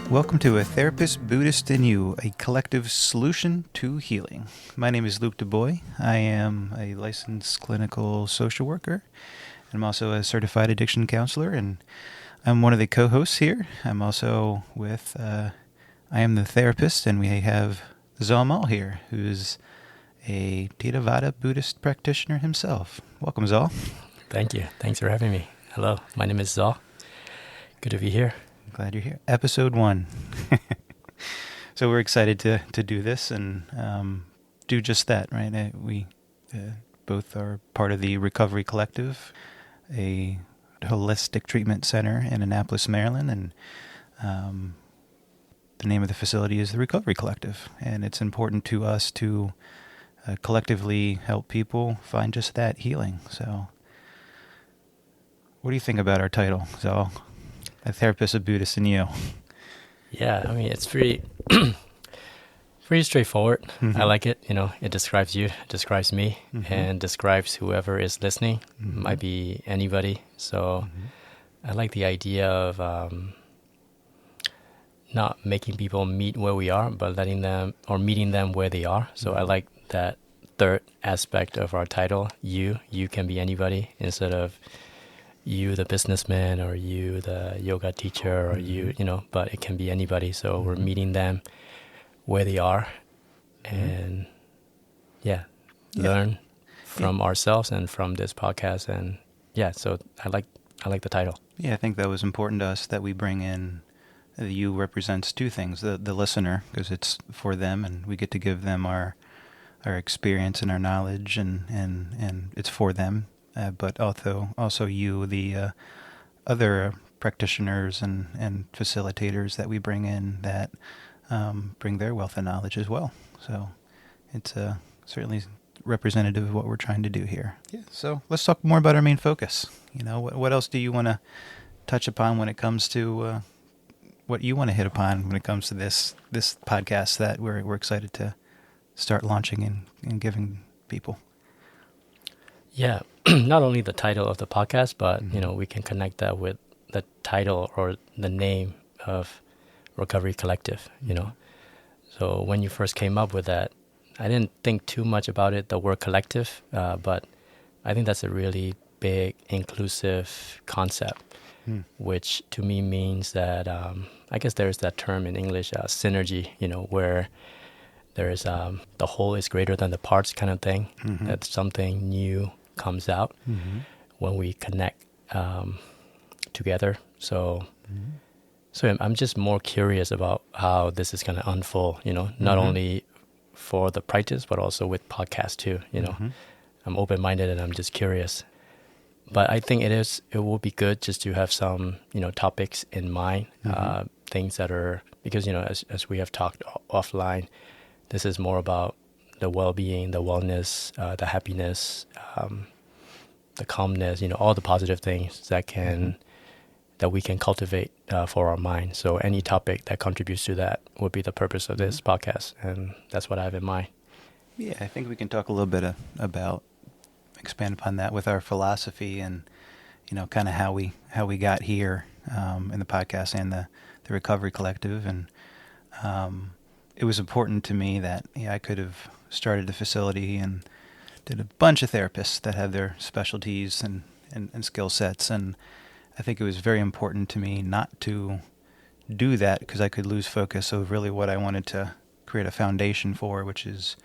Welcome to A Therapist, Buddhist, and You, a collective solution to healing. My name is Luke Dubois. I am a licensed clinical social worker. I'm also a certified addiction counselor, and I'm one of the co-hosts here. I'm also with, I am the therapist, and we have Zaw here, who's a Theravada Buddhist practitioner himself. Welcome, Zaw. Thank you. Thanks for having me. Hello, my name is Zaw. Good to be here. Glad you're here. Episode 1. So we're excited to do this and do just that, right? We both are part of the Recovery Collective, a holistic treatment center in Annapolis, Maryland, and the name of the facility is the Recovery Collective. And it's important to us to collectively help people find just that healing. So what do you think about our title, Zal? A Therapist, a Buddhist, and You. Yeah, I mean, it's pretty straightforward. Mm-hmm. I like it. You know, it describes you, it describes me, Mm-hmm. and describes whoever is listening. Mm-hmm. Might be anybody. So I like the idea of not making people meet where we are, but letting them or meeting them where they are. So I like that third aspect of our title. You can be anybody, instead of you the businessman or you the yoga teacher or you know, but it can be anybody. So we're meeting them where they are and learn from ourselves and from this podcast. And so I like the title. Yeah, I think that was important to us that we bring in the you represents two things. The listener, because it's for them and we get to give them our experience and our knowledge and it's for them. But also you, the other practitioners and facilitators that we bring in that bring their wealth of knowledge as well. So it's certainly representative of what we're trying to do here. Yeah. So let's talk more about our main focus. You know, what else do you want to touch upon when it comes to what you want to hit upon when it comes to this podcast that we're excited to start launching and giving people? Yeah, not only the title of the podcast, but you know, we can connect that with the title or the name of Recovery Collective, you know. So when you first came up with that, I didn't think too much about it, the word collective, but I think that's a really big, inclusive concept, which to me means that, I guess there's that term in English, synergy, you know, where there is the whole is greater than the parts kind of thing, that something new comes out when we connect together. So I'm just more curious about how this is going to unfold, you know, not only for the practice, but also with podcasts too, you know. I'm open-minded and I'm just curious. But I think it will be good just to have some, you know, topics in mind, things that are, because, you know, as we have talked offline, this is more about the well-being, the wellness, the happiness, the calmness, you know, all the positive things that we can cultivate for our mind. So any topic that contributes to that would be the purpose of this podcast, and that's what I have in mind. Yeah, I think we can talk a little bit about, expand upon that with our philosophy and, you know, kind of how we got here in the podcast and the Recovery Collective. And it was important to me that I could have started a facility and did a bunch of therapists that have their specialties and skill sets. And I think it was very important to me not to do that because I could lose focus of really what I wanted to create a foundation for, which is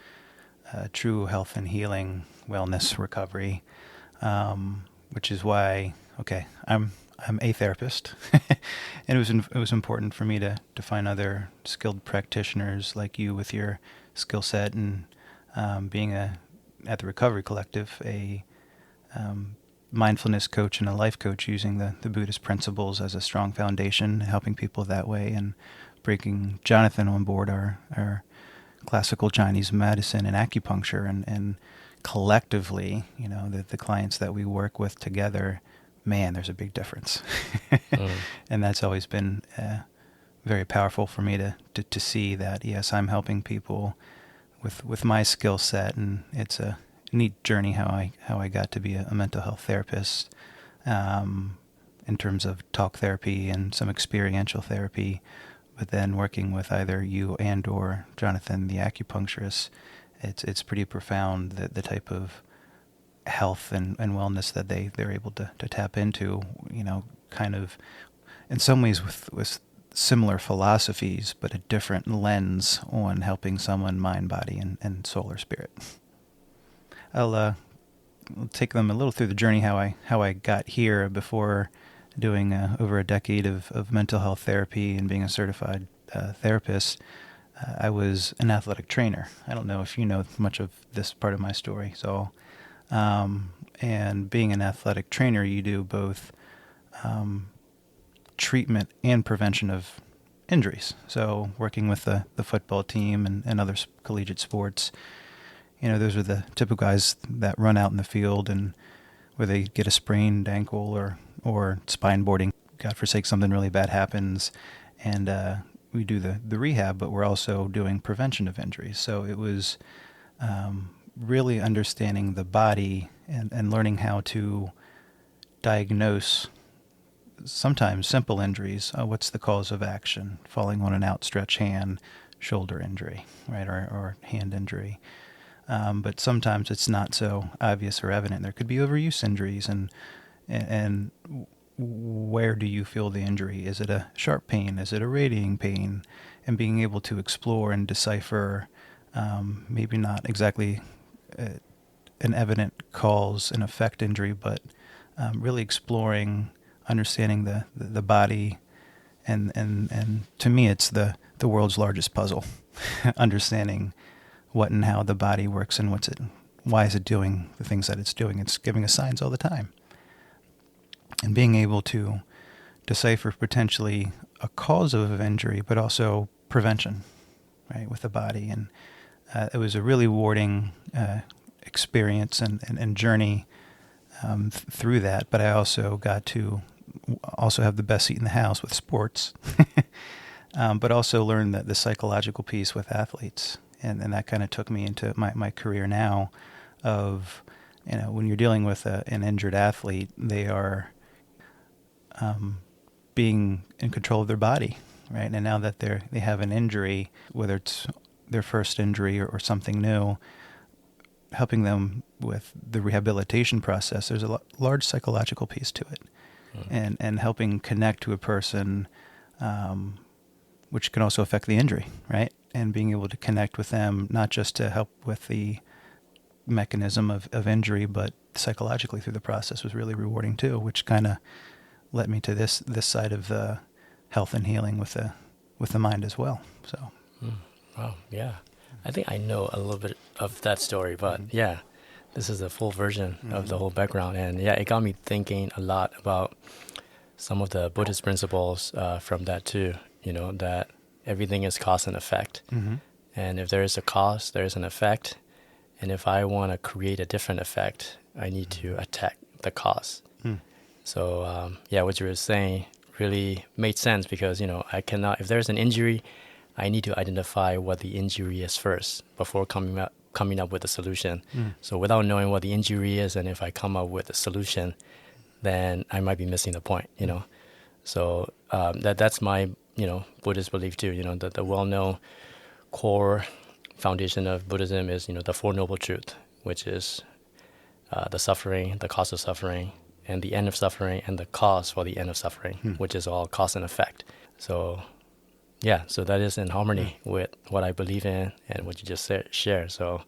true health and healing, wellness, recovery, which is why, I'm a therapist. And it was important for me to find other skilled practitioners like you with your skill set and being at the Recovery Collective, a mindfulness coach and a life coach using the Buddhist principles as a strong foundation, helping people that way, and bringing Jonathan on board our classical Chinese medicine and acupuncture, and collectively, you know, the clients that we work with together, man, there's a big difference. And that's always been very powerful for me to see that, yes, I'm helping people with my skill set, and it's a neat journey how I got to be a mental health therapist in terms of talk therapy and some experiential therapy, But then working with either you and or Jonathan, the acupuncturist, it's pretty profound the type of health and wellness that they're able to tap into, kind of in some ways with similar philosophies, but a different lens on helping someone mind, body, and soul or spirit. I'll take them a little through the journey how I got here before doing over a decade of mental health therapy and being a certified therapist. I was an athletic trainer. I don't know if you know much of this part of my story. So, and being an athletic trainer, you do both treatment and prevention of injuries. So working with the football team and other collegiate sports, those are the typical guys that run out in the field and where they get a sprained ankle or spine boarding. God forsake, something really bad happens, and we do the rehab, but we're also doing prevention of injuries. So it was really understanding the body and learning how to diagnose sometimes simple injuries. What's the cause of action? Falling on an outstretched hand, shoulder injury, right, or hand injury. But sometimes it's not so obvious or evident. There could be overuse injuries, and where do you feel the injury? Is it a sharp pain? Is it a radiating pain? And being able to explore and decipher, maybe not exactly an evident cause and effect injury, but really exploring, understanding the body, and to me it's the world's largest puzzle, understanding what and how the body works and why is it doing the things that it's doing. It's giving us signs all the time. And being able to decipher potentially a cause of injury, but also prevention, right, with the body. And it was a really rewarding experience and journey through that. But I also got to also have the best seat in the house with sports, but also learn the psychological piece with athletes. And that kind of took me into my career now of, when you're dealing with an injured athlete, they are being in control of their body, right? And now that they have an injury, whether it's their first injury or something new, helping them with the rehabilitation process, there's a large psychological piece to it. Mm. And helping connect to a person, which can also affect the injury, right? And being able to connect with them, not just to help with the mechanism of injury, but psychologically through the process was really rewarding too, which kind of led me to this side of the health and healing with the mind as well. So, wow, yeah, I think I know a little bit of that story, but yeah, this is a full version of the whole background, and yeah, it got me thinking a lot about some of the Buddhist principles from that too. That everything is cause and effect, and if there is a cause, there is an effect, and if I want to create a different effect, I need to attack the cause. So what you were saying really made sense because I cannot. If there's an injury, I need to identify what the injury is first before coming up with a solution. So without knowing what the injury is, and if I come up with a solution, then I might be missing the point. So that's my Buddhist belief too. That the well-known core foundation of Buddhism is the Four Noble Truths, which is the suffering, the cause of suffering, and the end of suffering, and the cause for the end of suffering, which is all cause and effect. So, so that is in harmony with what I believe in and what you just shared. So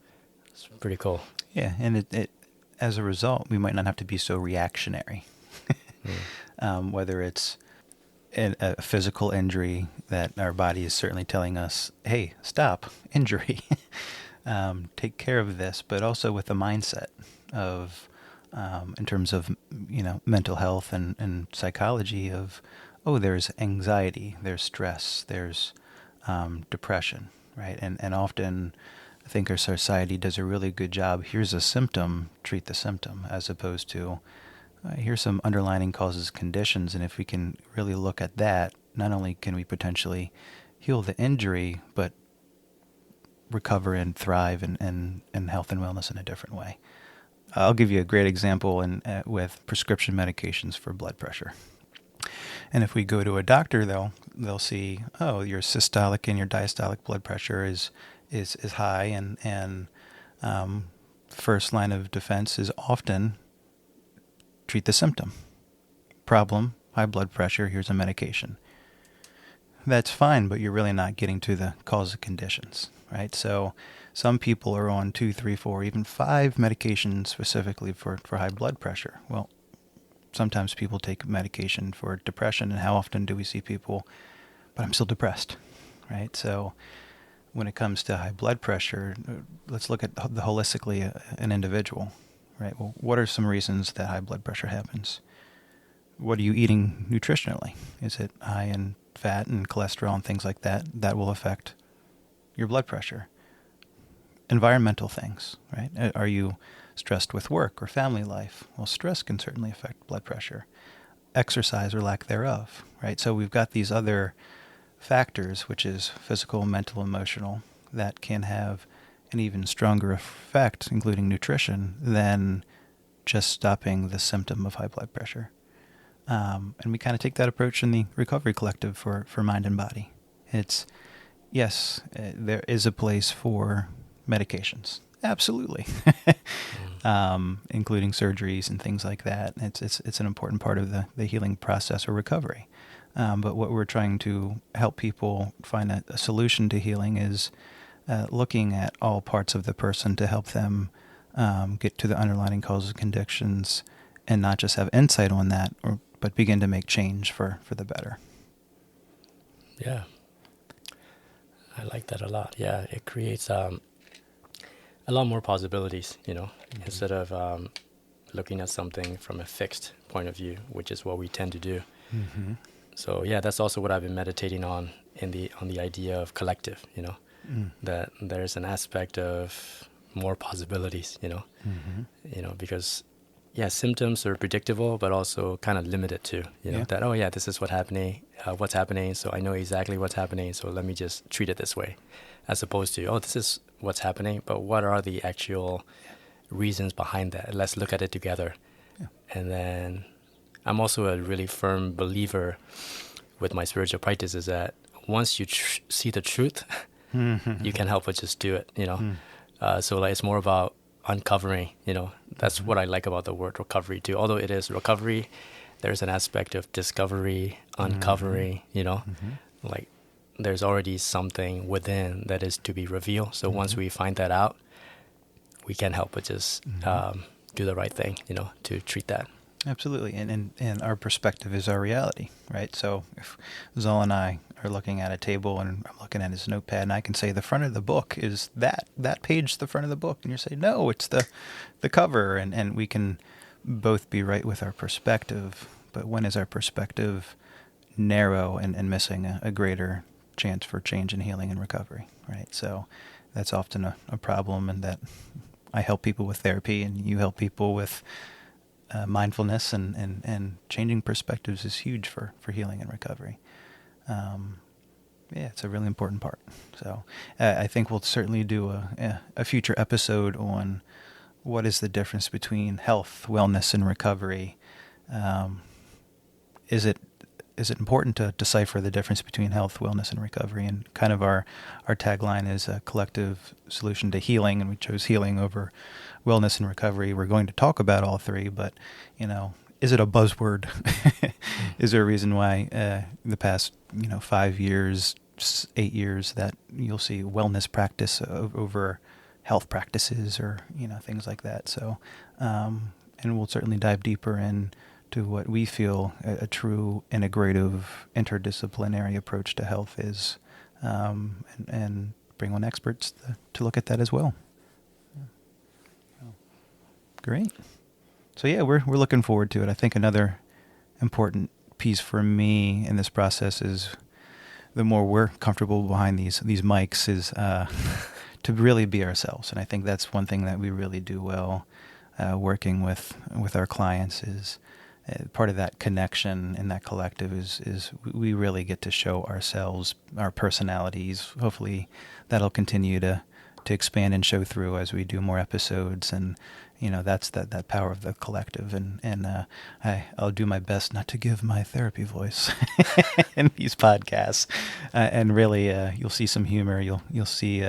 it's pretty cool. Yeah, and it as a result, we might not have to be so reactionary. Whether it's a physical injury that our body is certainly telling us, hey, stop, injury, take care of this, but also with the mindset of, in terms of, mental health and psychology of, there's anxiety, there's stress, there's depression, right? And often I think our society does a really good job. Here's a symptom, treat the symptom, as opposed to here's some underlying causes, conditions, and if we can really look at that, not only can we potentially heal the injury, but recover and thrive in health and wellness in a different way. I'll give you a great example with prescription medications for blood pressure. And if we go to a doctor, they'll they'll see, oh, your systolic and your diastolic blood pressure is high, and first line of defense is often treat the symptom. Problem, high blood pressure, here's a medication. That's fine, but you're really not getting to the causal conditions, right? So some people are on 2, 3, 4, even 5 medications specifically for high blood pressure. Well, sometimes people take medication for depression, and how often do we see people, but I'm still depressed, right? So when it comes to high blood pressure, let's look at the holistically an individual, right? Well, what are some reasons that high blood pressure happens? What are you eating nutritionally? Is it high in fat and cholesterol and things like that? That will affect your blood pressure. Environmental things, right? Are you stressed with work or family life? Well, stress can certainly affect blood pressure. Exercise or lack thereof, right? So we've got these other factors, which is physical, mental, emotional, that can have an even stronger effect, including nutrition, than just stopping the symptom of high blood pressure. And we kind of take that approach in the Recovery Collective for mind and body. It's, yes, there is a place for medications. Absolutely. Including surgeries and things like that. It's an important part of the healing process or recovery. But what we're trying to help people find a solution to healing is looking at all parts of the person to help them get to the underlying causal conditions and not just have insight on that, but begin to make change for the better. Yeah. I like that a lot. Yeah, it creates a lot more possibilities, instead of looking at something from a fixed point of view, which is what we tend to do. Mm-hmm. So yeah, that's also what I've been meditating on on the idea of collective, that there's an aspect of more possibilities, because symptoms are predictable, but also kind of limited too, that, oh yeah, this is what's happening. So I know exactly what's happening. So let me just treat it this way, as opposed to, oh, this is what's happening, but what are the actual reasons behind that? Let's look at it together. Yeah. And then I'm also a really firm believer with my spiritual practice is that once you see the truth, you can help but just do it, so like it's more about uncovering, that's what I like about the word recovery too. Although it is recovery, there's an aspect of discovery, uncovering, like there's already something within that is to be revealed. So once we find that out, we can't help but just do the right thing, to treat that. Absolutely. And our perspective is our reality, right? So if Zaw and I are looking at a table and I'm looking at his notepad and I can say the front of the book is that page, the front of the book. And you say, no, it's the cover. And we can both be right with our perspective. But when is our perspective narrow and missing a greater chance for change and healing and recovery, right? So that's often a problem, and that I help people with therapy and you help people with mindfulness and changing perspectives is huge for healing and recovery. It's a really important part. So I think we'll certainly do a future episode on what is the difference between health, wellness, and recovery. Is it important to decipher the difference between health, wellness, and recovery? And kind of our tagline is a collective solution to healing, and we chose healing over wellness and recovery. We're going to talk about all three, but, is it a buzzword? Is there a reason why the past, 5 years, 8 years that you'll see wellness practice over health practices or, things like that? So, and we'll certainly dive deeper into what we feel a true integrative, interdisciplinary approach to health is, and bring on experts to look at that as well. Great. So yeah, we're looking forward to it. I think another important piece for me in this process is the more we're comfortable behind these mics is to really be ourselves. And I think that's one thing that we really do well working with our clients is part of that connection in that collective is we really get to show ourselves, our personalities. Hopefully that'll continue to to expand and show through as we do more episodes. And that's that power of the collective. And I'll do my best not to give my therapy voice in these podcasts. And really, you'll see some humor. You'll see,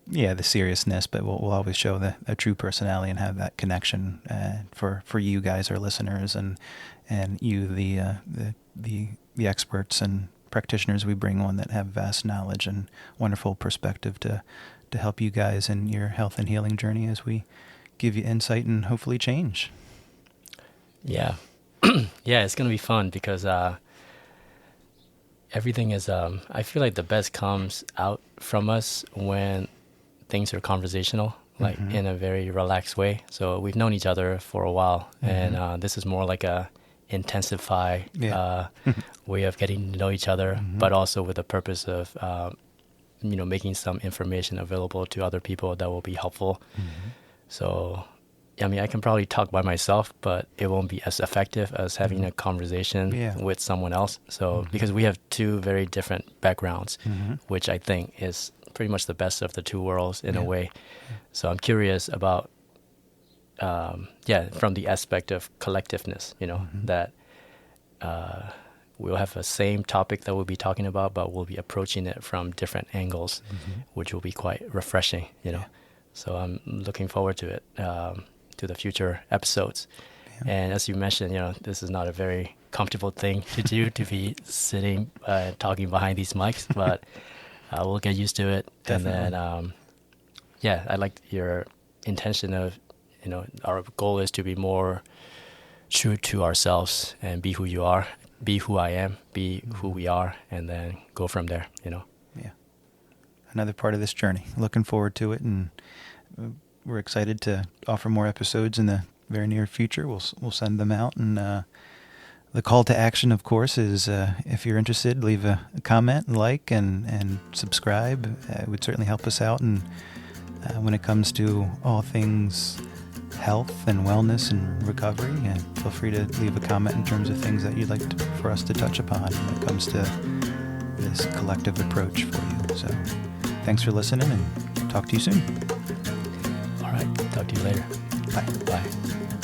the seriousness, but we'll always show a true personality and have that connection for you guys, our listeners, and you, the experts and practitioners we bring on that have vast knowledge and wonderful perspective to help you guys in your health and healing journey as we give you insight and hopefully change. Yeah. Yeah, it's going to be fun because everything is, I feel like the best comes out from us when things are conversational, like in a very relaxed way. So we've known each other for a while, and this is more like a intensify way of getting to know each other, but also with the purpose of making some information available to other people that will be helpful. So I mean, I can probably talk by myself, but it won't be as effective as having a conversation with someone else. So because we have two very different backgrounds, which I think is pretty much the best of the two worlds in a way. So I'm curious about from the aspect of collectiveness, that we'll have the same topic that we'll be talking about, but we'll be approaching it from different angles, which will be quite refreshing, So I'm looking forward to it, to the future episodes. And as you mentioned, this is not a very comfortable thing to do, to be sitting talking behind these mics, but we'll get used to it. Definitely. And then, I like your intention of, our goal is to be more true to ourselves and be who you are, be who I am, be who we are, and then go from there, Yeah. Another part of this journey. Looking forward to it, and we're excited to offer more episodes in the very near future. We'll send them out, and the call to action, of course, is if you're interested, leave a comment, like, and subscribe. It would certainly help us out, and when it comes to all things health and wellness and recovery, and feel free to leave a comment in terms of things that you'd like for us to touch upon when it comes to this collective approach for you. So thanks for listening, and talk to you soon. All right. Talk to you later. Bye. Bye.